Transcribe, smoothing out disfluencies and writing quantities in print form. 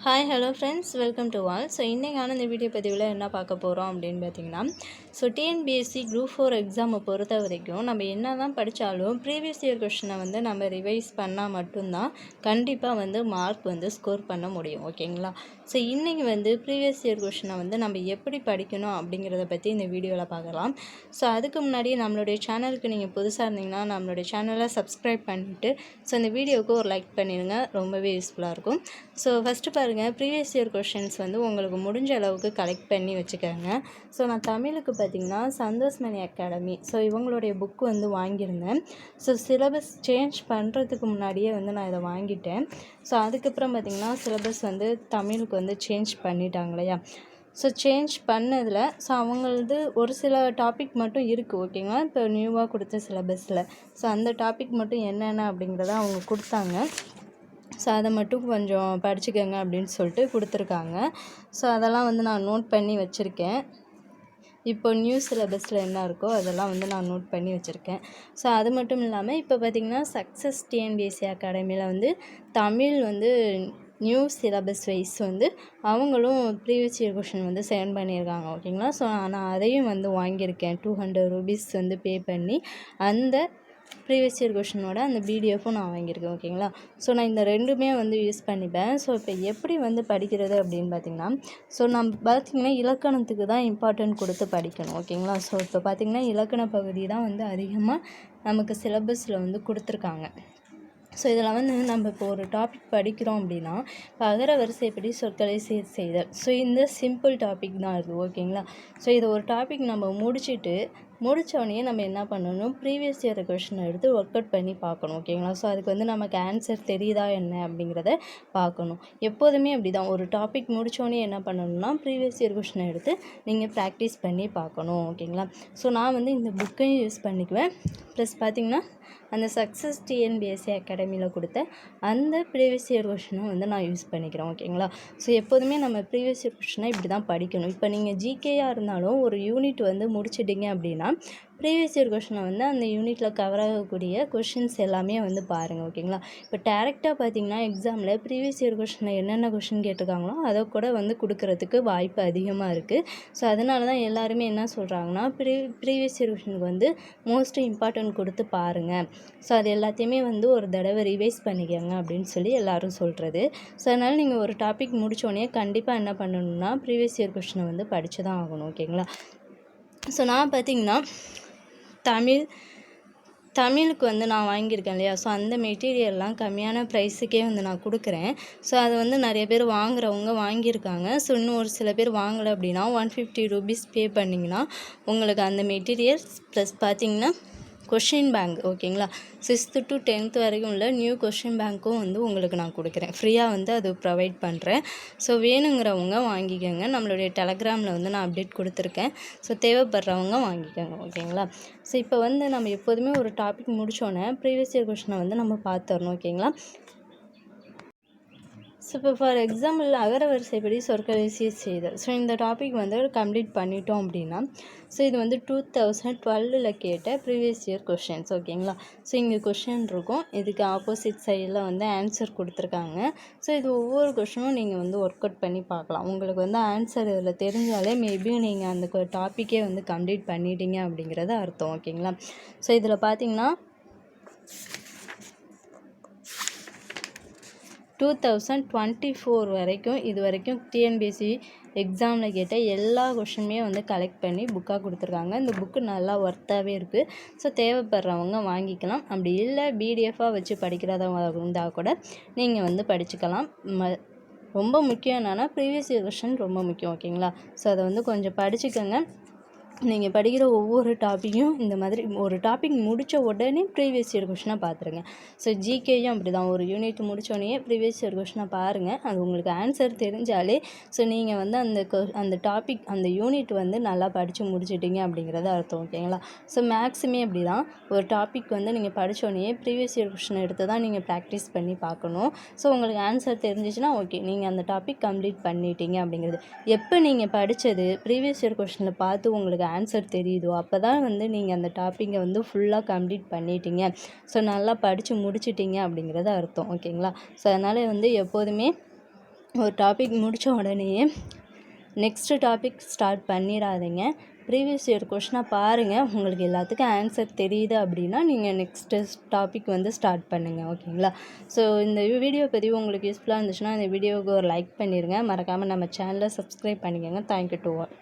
Hi hello friends, welcome to all. So இன்றைக்கான இந்த video பதிவில் என்ன பார்க்க போகிறோம் அப்படின்னு பார்த்தீங்கன்னா, ஸோ டிஎன்பிஎஸ்சி குரூப் 4 எக்ஸாமை பொறுத்த வரைக்கும் நம்ம என்ன தான் படித்தாலும் ப்ரீவியஸ் இயர் கொஷினை வந்து நம்ம ரிவைஸ் பண்ணால் மட்டும்தான் கண்டிப்பாக வந்து மார்க் வந்து ஸ்கோர் பண்ண முடியும். ஓகேங்களா? ஸோ இன்றைக்கி வந்து ப்ரீவியஸ் இயர் கொஷினை வந்து நம்ம எப்படி படிக்கணும் அப்படிங்கிறத பற்றி இந்த வீடியோவில் பார்க்கலாம். ஸோ அதுக்கு முன்னாடி நம்மளுடைய சேனலுக்கு நீங்கள் புதுசாக இருந்தீங்கன்னா நம்மளுடைய சேனலை சப்ஸ்கிரைப் பண்ணிவிட்டு ஸோ இந்த வீடியோவுக்கு ஒரு லைக் பண்ணிடுங்க, ரொம்பவே யூஸ்ஃபுல்லாக இருக்கும். ஸோ ஃபஸ்ட்டு பாருங்கள், ப்ரீவியஸ் இயர் கொஷின்ஸ் வந்து உங்களுக்கு முடிஞ்ச அளவுக்கு கலெக்ட் பண்ணி வச்சுக்கோங்க. ஸோ நான் தமிழுக்கு பார்த்திங்கன்னா சந்தோஷ்மணி அகாடமி, ஸோ இவங்களுடைய புக் வந்து வாங்கியிருந்தேன். ஸோ சிலபஸ் சேஞ்ச் பண்ணுறதுக்கு முன்னாடியே வந்து நான் இதை வாங்கிட்டேன். ஸோ அதுக்கப்புறம் பார்த்திங்கன்னா சிலபஸ் வந்து தமிழுக்கு வந்து சேஞ்ச் பண்ணிட்டாங்க இல்லையா? ஸோ சேஞ்ச் பண்ணதில் ஸோ அவங்களது ஒரு சில டாபிக் மட்டும் இருக்குது. ஓகேங்களா? இப்போ நியூவாக கொடுத்த சிலபஸில் ஸோ அந்த டாபிக் மட்டும் என்னென்ன அப்படிங்கிறத அவங்க கொடுத்தாங்க. ஸோ அதை மட்டும் கொஞ்சம் படிச்சுக்கோங்க அப்படின்னு சொல்லிட்டு கொடுத்துருக்காங்க. ஸோ அதெல்லாம் வந்து நான் நோட் பண்ணி வச்சுருக்கேன். இப்போ நியூ சிலபஸில் என்ன இருக்கோ அதெல்லாம் வந்து நான் நோட் பண்ணி வச்சுருக்கேன். ஸோ அது மட்டும் இல்லாமல் இப்போ பார்த்திங்கன்னா சக்ஸஸ் டிஎன்பிஎஸ்சி அகாடமியில் வந்து தமிழ் வந்து நியூ சிலபஸ் வைஸ் வந்து அவங்களும் ப்ரீவியஸ் இயர் கொஷின் வந்து சென்ட் பண்ணியிருக்காங்க. ஓகேங்களா? ஸோ நான் அதையும் வந்து வாங்கியிருக்கேன். 200 ரூபீஸ் வந்து பே பண்ணி அந்த ப்ரீவியஸ் இயர் கொஷினோட அந்த பிடிஎஃப்பும் நான் வாங்கியிருக்கேன். ஓகேங்களா? ஸோ நான் இந்த ரெண்டுமே வந்து யூஸ் பண்ணிப்பேன். ஸோ இப்போ எப்படி வந்து படிக்கிறது அப்படின்னு பார்த்திங்கன்னா, ஸோ நம்ம பார்த்திங்கன்னா இலக்கணத்துக்கு தான் இம்பார்ட்டன்ட் கொடுத்து படிக்கணும். ஓகேங்களா? ஸோ இப்போ பார்த்திங்கன்னா இலக்கண பகுதி தான் வந்து அதிகமாக நமக்கு சிலபஸில் வந்து கொடுத்துருக்காங்க. ஸோ இதில் வந்து நம்ம இப்போ ஒரு டாபிக் படிக்கிறோம் அப்படின்னா, இப்போ அகர வரிசைப்படி சொற்களை சீர் செய்தல், ஸோ இந்த சிம்பிள் டாபிக் தான் இருக்குது. ஓகேங்களா? ஸோ இதை ஒரு டாபிக் நம்ம முடித்தோடனே நம்ம என்ன பண்ணணும், ப்ரீவியஸ் இயர் கொஷினை எடுத்து ஒர்க் அவுட் பண்ணி பார்க்கணும். ஓகேங்களா? ஸோ அதுக்கு வந்து நமக்கு ஆன்சர் தெரியுதா என்ன அப்படிங்கிறத பார்க்கணும். எப்போதுமே அப்படி தான், ஒரு டாபிக் முடித்தோடனே என்ன பண்ணணும்னா ப்ரீவியஸ் இயர் கொஷினை எடுத்து நீங்கள் ப்ராக்டிஸ் பண்ணி பார்க்கணும். ஓகேங்களா? ஸோ நான் வந்து இந்த புக்கையும் யூஸ் பண்ணிக்குவேன். ப்ளஸ் பார்த்திங்கன்னா அந்த சக்ஸஸ் டிஎன்பிஎஸ்சி அகாடமியில் கொடுத்த அந்த ப்ரீவியஸ் இயர் கொஷினும் வந்து நான் யூஸ் பண்ணிக்கிறேன். ஓகேங்களா? ஸோ எப்போதுமே நம்ம ப்ரீவியஸ் இயர் கொஷினை இப்படி தான் படிக்கணும். இப்போ நீங்கள் ஜிகேயாக இருந்தாலும் ஒரு யூனிட் வந்து முடிச்சிட்டிங்க அப்படின்னா ப்ரீவியஸ் இயர் கொஷினை வந்து அந்த யூனிட்டில் கவர் ஆகக்கூடிய கொஷின்ஸ் எல்லாமே வந்து பாருங்கள். ஓகேங்களா? இப்போ டேரெக்டாக பார்த்திங்கன்னா எக்ஸாமில் ப்ரீவியஸ் இயர் கொஷினில் என்னென்ன கொஷின் கேட்டிருக்காங்களோ அதை கூட வந்து கொடுக்கறதுக்கு வாய்ப்பு அதிகமாக இருக்குது. ஸோ அதனால தான் எல்லாருமே என்ன சொல்கிறாங்கன்னா ப்ரீவியஸ் இயர் கொஷினுக்கு வந்து மோஸ்ட் இம்பார்ட்டன்ட் கொடுத்து பாருங்கள். ஸோ அது எல்லாத்தையுமே வந்து ஒரு தடவை ரிவைஸ் பண்ணிக்கோங்க அப்படின்னு சொல்லி எல்லோரும் சொல்கிறது. ஸோ அதனால் நீங்கள் ஒரு டாபிக் முடித்தோடனே கண்டிப்பாக என்ன பண்ணணும்னா ப்ரீவியஸ் இயர் கொஷினை வந்து படித்து தான் ஆகணும். ஓகேங்களா? ஸோ நான் பார்த்திங்கன்னா தமிழுக்கு வந்து நான் வாங்கியிருக்கேன் இல்லையா? ஸோ அந்த மெட்டீரியல்லாம் கம்மியான ப்ரைஸுக்கே வந்து நான் கொடுக்குறேன். ஸோ அதை வந்து நிறைய பேர் வாங்குறவங்க வாங்கியிருக்காங்க. ஸோ இன்னும் ஒரு சில பேர் வாங்கலை அப்படின்னா 150 ரூபீஸ் பே பண்ணிங்கன்னா உங்களுக்கு அந்த மெட்டீரியல்ஸ் ப்ளஸ் பார்த்திங்கன்னா கொஷின் பேங்க், ஓகேங்களா, 6th to 10th வரைக்கும் உள்ள நியூ கொஷின் பேங்க்கும் வந்து உங்களுக்கு நான் கொடுக்குறேன். ஃப்ரீயாக வந்து அது ப்ரொவைட் பண்ணுறேன். ஸோ வேணுங்கிறவங்க வாங்கிக்கோங்க. நம்மளுடைய டெலகிராமில் வந்து நான் அப்டேட் கொடுத்துருக்கேன். ஸோ தேவைப்படுறவங்க வாங்கிக்கோங்க. ஓகேங்களா? ஸோ இப்போ வந்து நம்ம எப்போதுமே ஒரு டாபிக் முடித்தோன்னே ப்ரீவியஸ் இயர் கொஷினை வந்து நம்ம பார்த்துடணும். ஓகேங்களா? ஸோ இப்போ ஃபார் எக்ஸாம்பிள் அகர வரிசைப்படி சொற்களை சீர் செய்தல், ஸோ இந்த டாபிக் வந்து கம்ப்ளீட் பண்ணிட்டோம் அப்படின்னா ஸோ இது வந்து 2012 கேட்ட ப்ரீவியஸ் இயர் கொஷின்ஸ். ஓகேங்களா? ஸோ இங்கே கொஷின் இருக்கும், இதுக்கு ஆப்போசிட் சைடில் வந்து ஆன்சர் கொடுத்துருக்காங்க. ஸோ இது ஒவ்வொரு கொஷினும் நீங்கள் வந்து ஒர்க் அவுட் பண்ணி பார்க்கலாம். உங்களுக்கு வந்து ஆன்சர் இதில் தெரிஞ்சாலே மேபி நீங்கள் அந்த டாப்பிக்கே வந்து கம்ப்ளீட் பண்ணிட்டீங்க அப்படிங்கிறது அர்த்தம். ஓகேங்களா? ஸோ இதில் பார்த்தீங்கன்னா 2024 வரைக்கும் இது வரைக்கும் டிஎன்பிஎஸ்சி எக்ஸாமில் கேட்ட எல்லா கொஷினுமே வந்து கலெக்ட் பண்ணி புக்காக கொடுத்துருக்காங்க. இந்த புக்கு நல்லா ஒர்த்தாகவே இருக்குது. ஸோ தேவைப்படுறவங்க வாங்கிக்கலாம். அப்படி இல்லை பிடிஎஃபாக வச்சு படிக்கிறதா இருந்தால் கூட நீங்கள் வந்து படிச்சுக்கலாம். ரொம்ப முக்கியம் என்னென்னா ப்ரீவியஸ் இயர் கொஷின் ரொம்ப முக்கியம். ஓகேங்களா? ஸோ அதை வந்து கொஞ்சம் படிச்சுக்கோங்க. நீங்கள் படிக்கிற ஒவ்வொரு டாப்பிக்கும் இந்த மாதிரி ஒரு டாபிக் முடித்த உடனே ப்ரீவியஸ் இயர் கொஷினாக பார்த்துருங்க. ஸோ ஜிகேயும் அப்படி தான், ஒரு யூனிட் முடித்தோடனே ப்ரீவியஸ் இயர் கொஷினாக பாருங்கள். அது உங்களுக்கு ஆன்சர் தெரிஞ்சாலே ஸோ நீங்கள் வந்து அந்த டாபிக் அந்த யூனிட் வந்து நல்லா படித்து முடிச்சிட்டிங்க அப்படிங்கிறத அர்த்தம். ஓகேங்களா? ஸோ மேக்ஸிமே அப்படி தான், ஒரு டாபிக் வந்து நீங்கள் படித்தோடனே ப்ரீவியஸ் இயர் கொஷினை எடுத்து தான் நீங்கள் ப்ராக்டிஸ் பண்ணி பார்க்கணும். ஸோ உங்களுக்கு ஆன்சர் தெரிஞ்சிச்சுன்னா ஓகே, நீங்கள் அந்த டாபிக் கம்ப்ளீட் பண்ணிட்டீங்க அப்படிங்கிறது. எப்போ நீங்கள் படித்தது ப்ரீவியஸ் இயர் கொஷினில் பார்த்து உங்களுக்கு ஆன்சர் தெரியுதோ அப்போ தான் வந்து நீங்கள் அந்த டாப்பிக்கை வந்து ஃபுல்லாக கம்ப்ளீட் பண்ணிட்டீங்க, ஸோ நல்லா படித்து முடிச்சிட்டிங்க அப்படிங்கிறது அர்த்தம். ஓகேங்களா? ஸோ அதனால் வந்து எப்போதுமே ஒரு டாபிக் முடித்த உடனேயே நெக்ஸ்ட்டு டாபிக் ஸ்டார்ட் பண்ணிடாதீங்க. ப்ரீவியஸ் இயர் கொஷினை பாருங்கள். உங்களுக்கு எல்லாத்துக்கும் ஆன்சர் தெரியுது அப்படின்னா நீங்கள் நெக்ஸ்ட்டு டாபிக் வந்து ஸ்டார்ட் பண்ணுங்கள். ஓகேங்களா? ஸோ இந்த வீடியோ பதிவு உங்களுக்கு யூஸ்ஃபுல்லாக இருந்துச்சுன்னா இந்த வீடியோவுக்கு ஒரு லைக் பண்ணிடுங்க. மறக்காமல் நம்ம சேனலை சப்ஸ்கிரைப் பண்ணிக்கோங்க. Thank you to all.